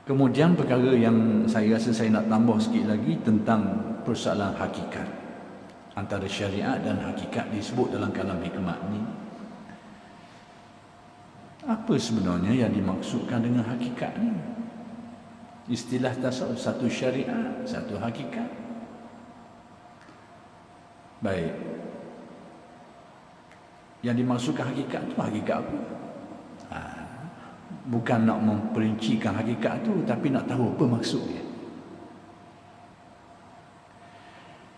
Kemudian perkara yang saya rasa saya nak tambah sikit lagi tentang persoalan hakikat. Antara syariat dan hakikat disebut dalam kalam hikmat ni. Apa sebenarnya yang dimaksudkan dengan hakikat ni? Istilah tasawuf, satu syariat, satu hakikat. Baik. Yang dimaksudkan hakikat tu hakikat apa? Bukan nak memperincikan hakikat tu, tapi nak tahu apa maksudnya.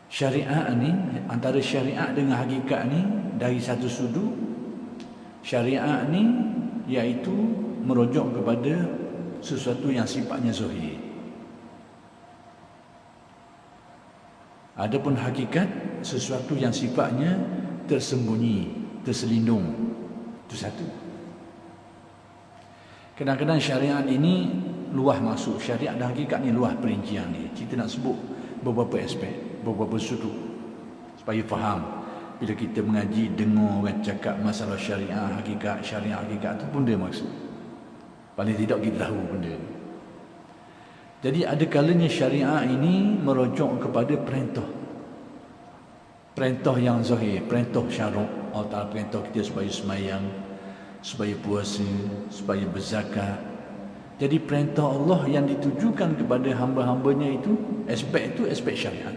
Syariat ni, antara syariat dengan hakikat ni, dari satu sudut, syariat ni iaitu merujuk kepada sesuatu yang sifatnya zahir. Adapun hakikat, sesuatu yang sifatnya tersembunyi, terselindung. Itu satu. Kadang-kadang syariat ini luah masuk. Syariat dan hakikat ni luah perincian dia. Kita nak sebut beberapa aspek, beberapa sudut supaya faham. Bila kita mengaji, dengar orang cakap masalah syariat, hakikat tu pun dia maksud. Paling tidak kita tahu benda ni. Jadi ada kalanya syariat ini merujuk kepada perintah. Perintah yang zahir, perintah syarak. Allah Ta'ala perintah kita supaya semayang, supaya puasa, supaya berzakat. Jadi perintah Allah yang ditujukan kepada hamba-hambanya itu aspek syariat.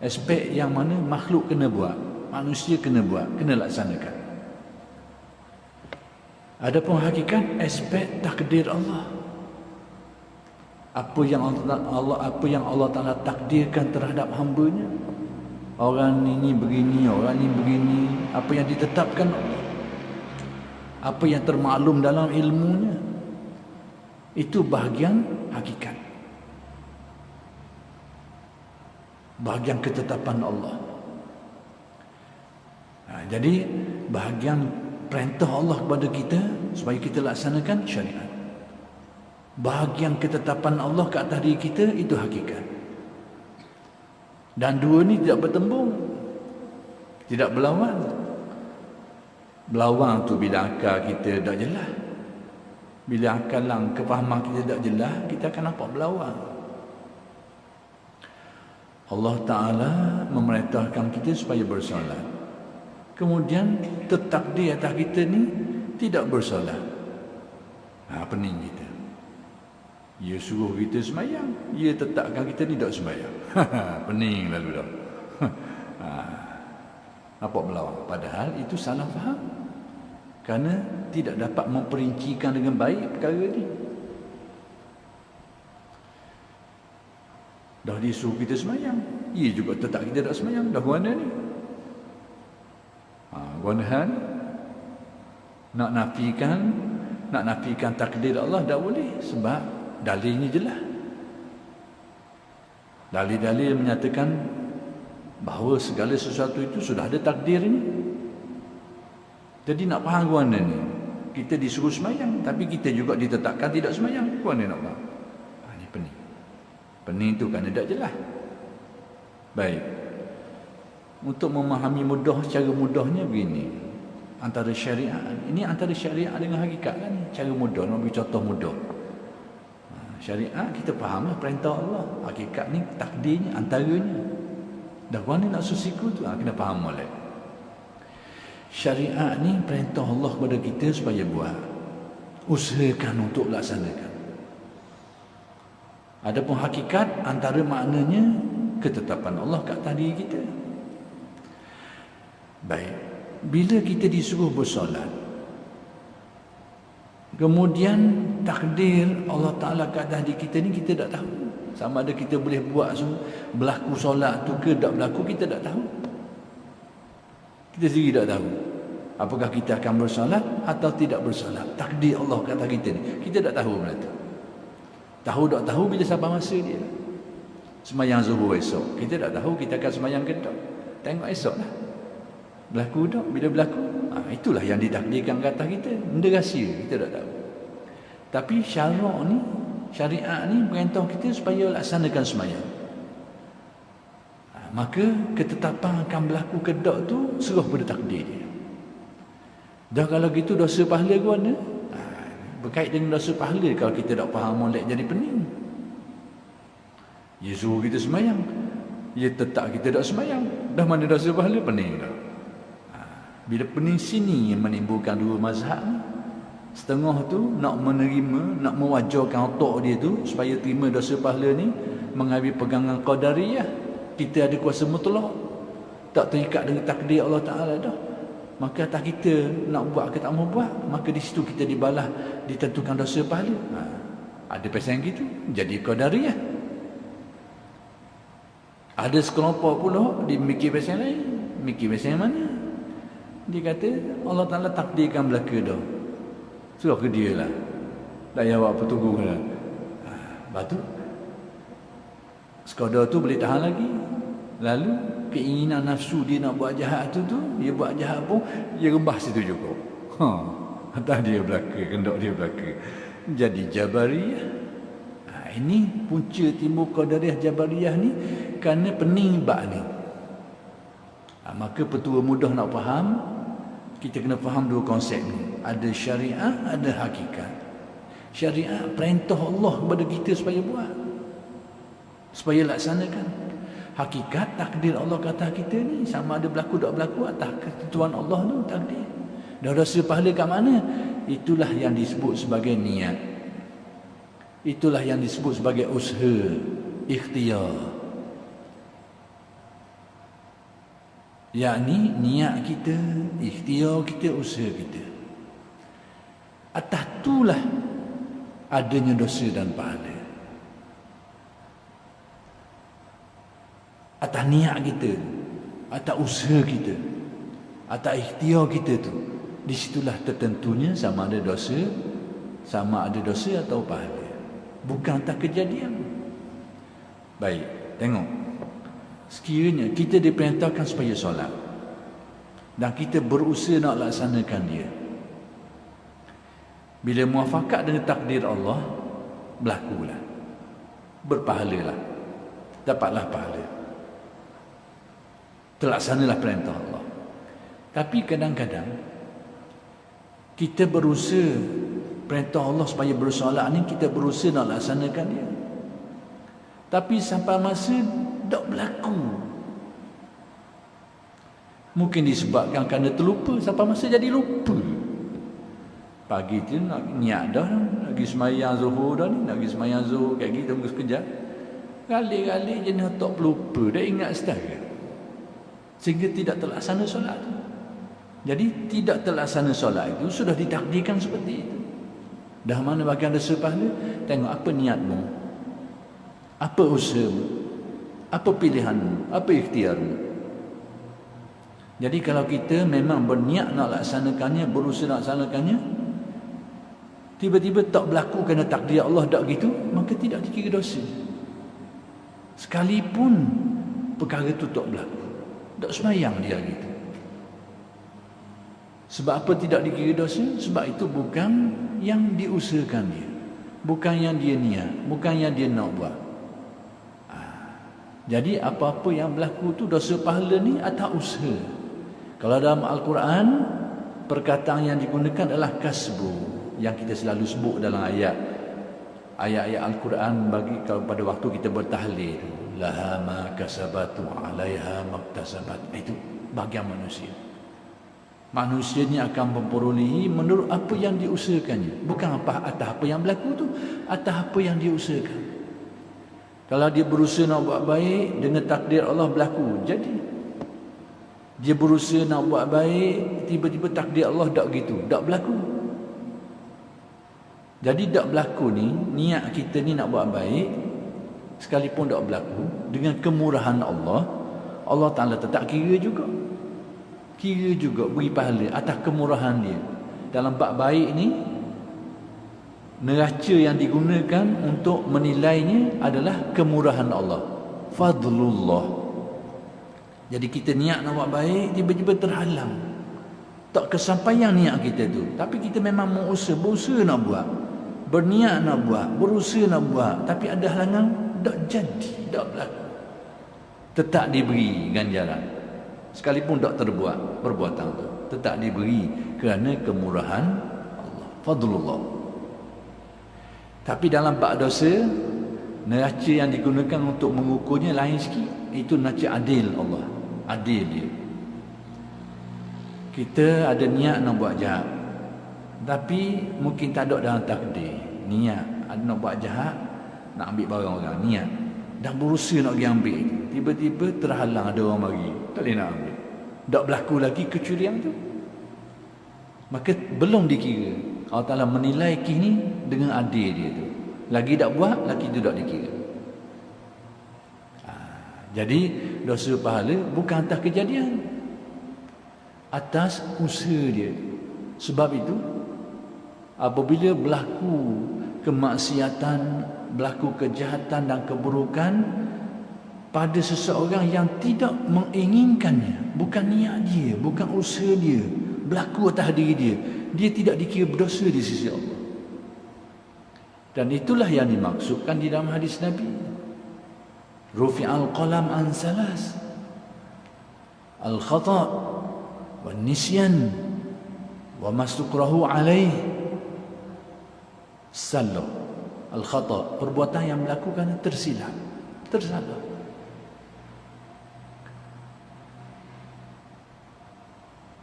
Aspek yang mana makhluk kena buat, manusia kena buat, kena laksanakan. Adapun hakikat, aspek takdir Allah. Apa yang Allah Ta'ala takdirkan terhadap hambanya. Orang ini begini, orang ini begini, apa yang ditetapkan Allah. Apa yang termaklum dalam ilmunya, itu bahagian hakikat, bahagian ketetapan Allah. Jadi bahagian perintah Allah kepada kita supaya kita laksanakan syariat. Bahagian ketetapan Allah ke atas diri kita, itu hakikat. Dan dua ni tidak bertembung, tidak berlawan. Berlawan tu bila akal kita tak jelas. Bila akal lang kefahaman kita tak jelas, kita akan nampak berlawan. Allah Ta'ala memerintahkan kita supaya bersolat. Kemudian tertakdir atas kita ni tidak bersolat. Pening kita. Ia suruh kita semayang, ia tetapkan kita tidak semayang. Pening lalu dah. Nampak berlawan. Padahal itu salah faham. Kerana tidak dapat memperincikan dengan baik perkara ni. Dah disuruh kita semayang, ia juga tetap kita tak semayang. Dah guana ni. Guanahan nak nafikan takdir Allah tak boleh, sebab dalilnya jelas. Dalil-dalil menyatakan bahawa segala sesuatu itu sudah ada takdirnya. Jadi nak faham guana ni, kita disuruh semayang, tapi kita juga ditetapkan tidak semayang. Guana nak faham? Ini pening. Pening tu kerana tak jelas. Baik. Untuk memahami mudah, cara mudahnya begini. Antara syariat, ini antara syariat dengan hakikat kan. Cara mudah, nak beri contoh mudah. Syariat kita fahamlah perintah Allah. Hakikat ni takdirnya, antaranya. Dah guana nak susiku tu, kena faham molek. Syariat ni perintah Allah kepada kita supaya buat. Usahakan untuk laksanakan. Adapun hakikat, antara maknanya ketetapan Allah kat atas diri kita. Baik. Bila kita disuruh bersolat, kemudian takdir Allah Ta'ala kat atas diri kita ni kita tak tahu. Sama ada kita boleh buat berlaku solat tu ke tak berlaku, kita tak tahu. Kita sendiri tak tahu. Apakah kita akan bersolat atau tidak bersolat. Takdir Allah kat atas kita ni, kita tak tahu benda tu. Tahu tak tahu bila sampai masa dia. Semayang zuhur esok, kita tak tahu kita akan semayang ke tak. Tengok esok lah. Berlaku tak? Bila berlaku, itulah yang ditakdirkan ke atas kita. Benda rahsia, kita tak tahu. Tapi syarak ni, syariat ni perintah kita supaya laksanakan semayang. Maka ketetapan akan berlaku ke tak tu serah pada takdir dia. Dah kalau gitu dosa pahala guana, berkait dengan dosa pahala. Kalau kita tak faham molek jadi pening. Dia suruh kita semayang, dia tetap kita tak semayang, dah mana dosa pahala, pening dah. Bila pening sini yang menimbulkan dua mazhab ni. Setengah tu nak menerima, nak mewajarkan otak dia tu supaya terima dosa pahala ni, mengambil pegangan qadariyah. Kita ada kuasa mutlak, tak terikat dengan takdir Allah Ta'ala dah. Maka atas kita nak buat ke tak mau buat, maka di situ kita dibalas, ditentukan dosa pahala. Ada pasal gitu, jadi qadariyah. Ada sekelompok pula dia mikir pasal lain. Mikir pasal mana? Dia kata Allah Ta'ala takdirkan belaka dah, suruh ke dia lah, tak payah buat apa, tunggu lah. Lepas tu sekadar tu boleh tahan lagi. Lalu keinginan nafsu dia nak buat jahat tu, dia buat jahat pun dia rembah situ juga. Atas dia belaka, kendak dia belaka. Jadi Jabariyah. Ini punca timbul Qadariyah Jabariyah ni kerana pening bab ni. Maka petua mudah nak faham, kita kena faham dua konsep ni. Ada syariat, ada hakikat. Syariat perintah Allah kepada kita supaya buat, supaya laksanakan. Hakikat takdir Allah kata kita ni, sama ada berlaku tak berlaku atas ketentuan Allah tu takdir. Dah rasa pahala kat mana? Itulah yang disebut sebagai niat. Itulah yang disebut sebagai usaha, ikhtiar. Yakni niat kita, ikhtiar kita, usaha kita. Atas itulah adanya dosa dan pahala. Atas niat kita, atas usaha kita, atas ikhtiar kita tu, di situlah tertentunya sama ada dosa atau pahala. Bukan atas kejadian. Baik, tengok. Sekiranya kita diperintahkan supaya solat dan kita berusaha nak laksanakan dia, bila muafakat dengan takdir Allah, berlakulah, berpahalalah, dapatlah pahala, terlaksanalah perintah Allah. Tapi kadang-kadang kita berusaha perintah Allah supaya bersolat ni, kita berusaha nak laksanakan dia, tapi sampai masa tak berlaku. Mungkin disebabkan kerana terlupa, sampai masa jadi lupa. Pagi tu nak niat dah, nak pergi semayang zuhur dah ni, nak pergi semayang zuhur kat kita tunggu sekejap, kali-kali jenis tak pelupa, dah ingat setara, sehingga tidak terlaksana solat tu. Jadi tidak terlaksana solat itu sudah ditakdirkan seperti itu. Dah mana bagian dosa pahala? Tengok apa niatmu, apa usahamu, apa pilihanmu, apa ikhtiarmu. Jadi kalau kita memang berniat nak laksanakannya, berusaha nak laksanakannya, tiba-tiba tak berlaku kerana takdir Allah tak gitu, maka tidak dikira dosa. Sekalipun perkara itu tak berlaku, tak semayang dia gitu. Sebab apa tidak dikira dosa? Sebab itu bukan yang diusahakan dia, bukan yang dia niat, bukan yang dia nak buat. Jadi apa-apa yang berlaku tu dosa pahala ni atas usaha. Kalau dalam Al-Quran, perkataan yang digunakan adalah kasbu, yang kita selalu sebut dalam ayat-ayat Al-Quran bagi kalau pada waktu kita bertahlil, laha ma kasabatu alaiha maktasabat. Itu bagian manusia. Manusia ni akan memperolehi menurut apa yang diusahakannya, bukan atas apa yang berlaku tu, atas apa yang diusahakan. Kalau dia berusaha nak buat baik, dengan takdir Allah berlaku, jadi. Dia berusaha nak buat baik, tiba-tiba takdir Allah tak gitu, tak berlaku. Jadi tak berlaku ni, niat kita ni nak buat baik, sekalipun tak berlaku, dengan kemurahan Allah, Allah Ta'ala tetap kira juga. Kira juga, beri pahala atas kemurahan dia. Dalam bab baik ni, neraca yang digunakan untuk menilainya adalah kemurahan Allah, fadlullah. Jadi kita niat nak buat baik, tiba-tiba terhalang, tak kesampaian niat kita tu. Tapi kita memang berusaha nak buat, berniat nak buat, berusaha nak buat, tapi ada halangan, tak jadi, tak berlaku. Tetap diberi ganjaran, sekalipun tak terbuat perbuatan tu, tetap diberi kerana kemurahan Allah, fadlullah. Tapi dalam bab dosa, neraca yang digunakan untuk mengukurnya lain sikit. Itu neraca adil Allah. Adil dia. Kita ada niat nak buat jahat, tapi mungkin tak ada dalam takdir. Niat ada nak buat jahat, nak ambil barang orang, niat. Dah berusaha nak pergi ambil, tiba-tiba terhalang, ada orang bagi, tak boleh nak ambil. Tak berlaku lagi kecurian tu. Maka belum dikira. Allah Ta'ala menilai kini dengan adil dia tu. Lagi tak buat, lagi tu tak dikira. Jadi dosa pahala bukan atas kejadian, atas usaha dia. Sebab itu apabila berlaku kemaksiatan, berlaku kejahatan dan keburukan pada seseorang yang tidak menginginkannya, bukan niat dia, bukan usaha dia, berlaku atas diri dia, dia tidak dikira berdosa di sisi Allah. Dan itulah yang dimaksudkan di dalam hadis Nabi, rufi'al qalam an salas, al khata' wan nisyan wa mastukrahu alaih. Salah, al khata', perbuatan yang melakukan tersilap, tersalah.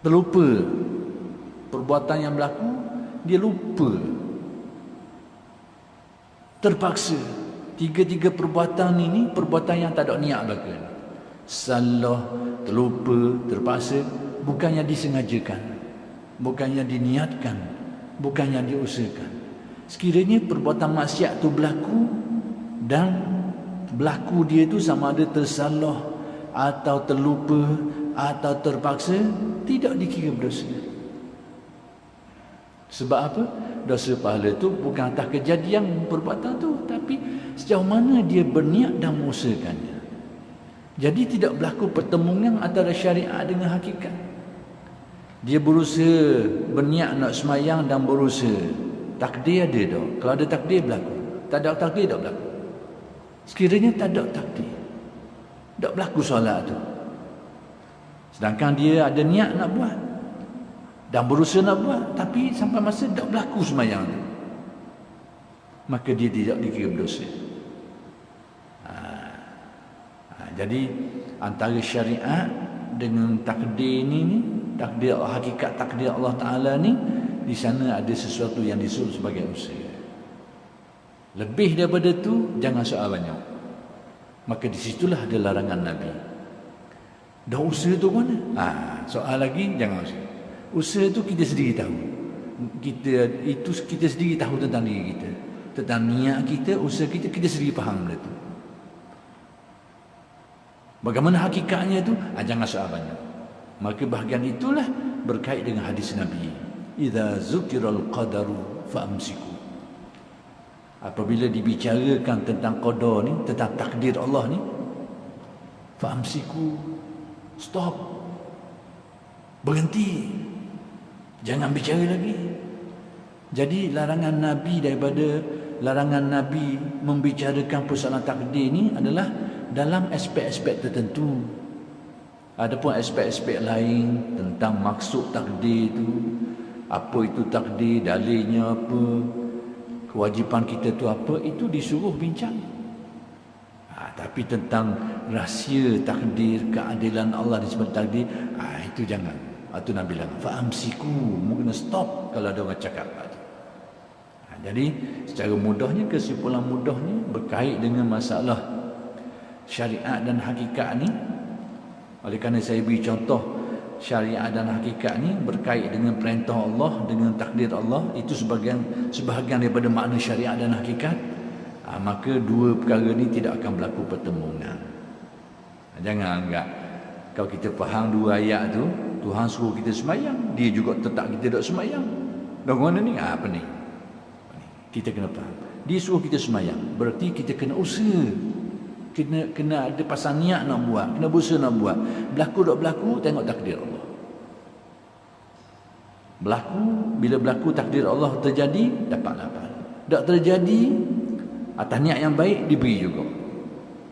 Terlupa, perbuatan yang berlaku dia lupa, terpaksa. Tiga-tiga perbuatan ini perbuatan yang tak ada niat belaka. Salah, terlupa, terpaksa, bukannya disengajakan, bukannya diniatkan, bukannya diusahakan. Sekiranya perbuatan maksiat tu berlaku, dan berlaku dia tu sama ada tersalah atau terlupa atau terpaksa, tidak dikira berdosa. Sebab apa? Dosa pahala tu bukan atas kejadian perbuatan tu, tapi sejauh mana dia berniat dan mengusahakannya. Jadi tidak berlaku pertemuan antara syariat dengan hakikat. Dia berusaha, berniat nak semayang dan berusaha, takdir ada dah. Kalau ada takdir berlaku, tak ada takdir tak berlaku. Sekiranya tak ada takdir, tak berlaku solat tu. Sedangkan dia ada niat nak buat dan berusaha nak buat, tapi sampai masa tak berlaku semayang tu, maka dia tidak dikira berdosa. Jadi antara syariat dengan takdir ni, takdir hakikat takdir Allah Ta'ala ni, di sana ada sesuatu yang disebut sebagai usaha. Lebih daripada tu jangan soal banyak. Maka di situlah ada larangan Nabi. Dah usaha tu mana? Soal lagi jangan usaha. Usaha tu kita sendiri tahu. Kita sendiri tahu tentang diri kita, tentang niat kita, usaha kita, kita sendiri faham benda tu. Bagaimana hakikatnya tu? Jangan soal banyak. Maka bahagian itulah berkait dengan hadis Nabi. Idza zukiral qadaru fa'amsiku. Apabila dibicarakan tentang qadar ni, tentang takdir Allah ni, fa'amsiku, stop, berhenti, jangan bicara lagi. Jadi larangan Nabi membicarakan persoalan takdir ni adalah dalam aspek-aspek tertentu. Adapun aspek-aspek lain tentang maksud takdir itu, apa itu takdir, dalilnya apa, kewajipan kita tu apa, itu disuruh bincang. Tapi tentang rahsia takdir, keadilan Allah di sebalik takdir, itu jangan. Itu Nabi bilang, fa'amsiku, mungkin stop kalau ada orang cakap. Jadi secara mudahnya, kesimpulan mudahnya berkait dengan masalah syariat dan hakikat ni. Oleh kerana saya beri contoh syariat dan hakikat ni berkait dengan perintah Allah, dengan takdir Allah, itu sebahagian daripada makna syariat dan hakikat. Maka dua perkara ni tidak akan berlaku pertemuan. Jangan anggap kalau kita faham dua ayat tu, Tuhan suruh kita semayang, dia juga tetap kita tak semayang. Dan mana ni? Apa ni? Kita kena faham. Dia suruh kita semayang, berarti kita kena usaha. Kena ada pasal niat nak buat, kena berusaha nak buat. Berlaku tak berlaku, tengok takdir Allah. Berlaku, bila berlaku takdir Allah terjadi, dapat apa? Tak terjadi, atas niat yang baik diberi juga.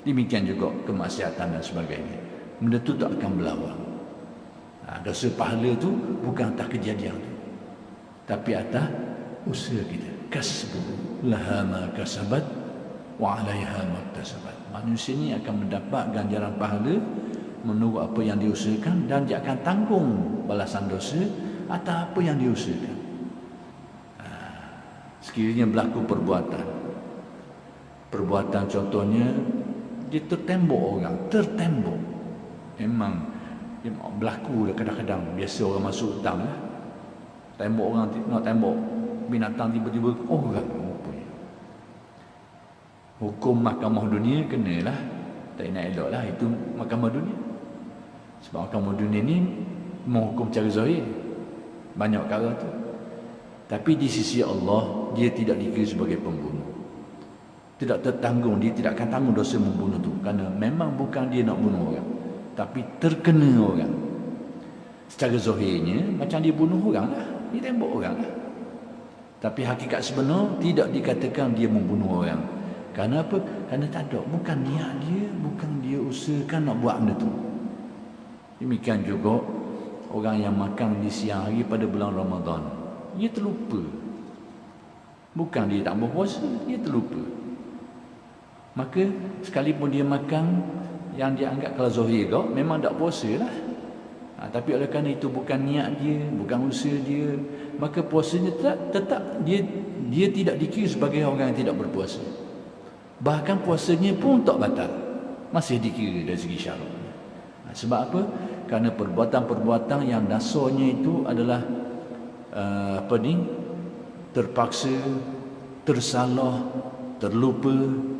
Demikian juga kemaksiatan dan sebagainya. Benda tu tak akan berlawan. Dosa pahala tu bukan atas kejadian tu, tapi atas usaha kita, kasbu. laha ma kasabat wa 'alaiha maktasabat. Manusia ni akan mendapat ganjaran pahala menurut apa yang diusahakan, dan dia akan tanggung balasan dosa atas apa yang diusahakan. Sekiranya berlaku perbuatan contohnya dia tertembok orang, memang dia berlaku kadang-kadang. Biasa orang masuk hutang lah, tembok orang, nak tembok binatang, tiba-tiba orang rupanya. Hukum mahkamah dunia kenalah, tak nak elok lah, itu mahkamah dunia. Sebab mahkamah dunia ni menghukum cara zahir banyak perkara tu, tapi di sisi Allah dia tidak dikira sebagai pembunuh, tidak tertanggung, dia tidak akan tanggung dosa membunuh tu, kerana memang bukan dia nak bunuh orang, tapi terkena orang. Secara zahirnya macam dia bunuh orang lah, dia tembok orang lah, tapi hakikat sebenar tidak dikatakan dia membunuh orang. Kerana apa? Kerana tak ada, bukan niat dia, bukan dia usahakan nak buat benda tu. Demikian juga orang yang makan di siang hari pada bulan Ramadan, dia terlupa. Bukan dia tak berpuasa, dia terlupa. Maka sekalipun dia makan yang dia anggap kalau zahir kau memang tak puasa lah, tapi oleh kerana itu bukan niat dia, bukan usaha dia, maka puasanya tetap dia tidak dikira sebagai orang yang tidak berpuasa. Bahkan puasanya pun tak batal, masih dikira dari segi syarak. Sebab apa? Kerana perbuatan-perbuatan yang dasarnya itu adalah terpaksa, tersalah, terlupa,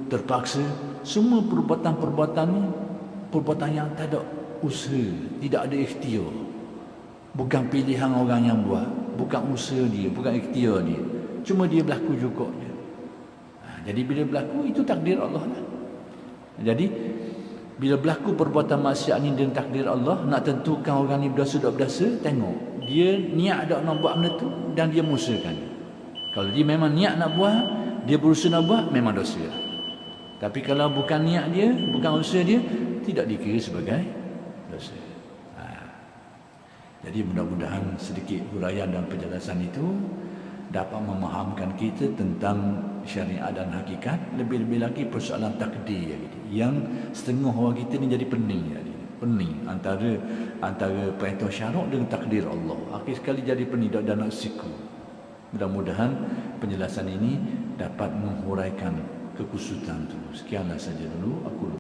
terpaksa. Semua perbuatan-perbuatan ni perbuatan yang tak ada usaha, tidak ada ikhtiar, bukan pilihan orang yang buat, bukan usaha dia, bukan ikhtiar dia, cuma dia berlaku juga je. Jadi bila berlaku itu takdir Allah lah. Jadi bila berlaku perbuatan maksiat ni dengan takdir Allah, nak tentukan orang ni berdosa tak berdosa, tengok dia niat tak nak buat benda tu dan dia mengusahakan. Kalau dia memang niat nak buat, dia berusaha nak buat, memang dosa. Tapi kalau bukan niat dia, bukan usaha dia, tidak dikira sebagai dosa. Jadi mudah-mudahan sedikit huraian dan penjelasan itu dapat memahamkan kita tentang syariat dan hakikat. Lebih-lebih lagi persoalan takdir yang setengah orang kita ni jadi pening antara perintah syarak dengan takdir Allah. Akhir sekali jadi pening dan nak siku. Mudah-mudahan penjelasan ini dapat menghuraikan kekusutan itu. Sekianlah saja dulu aku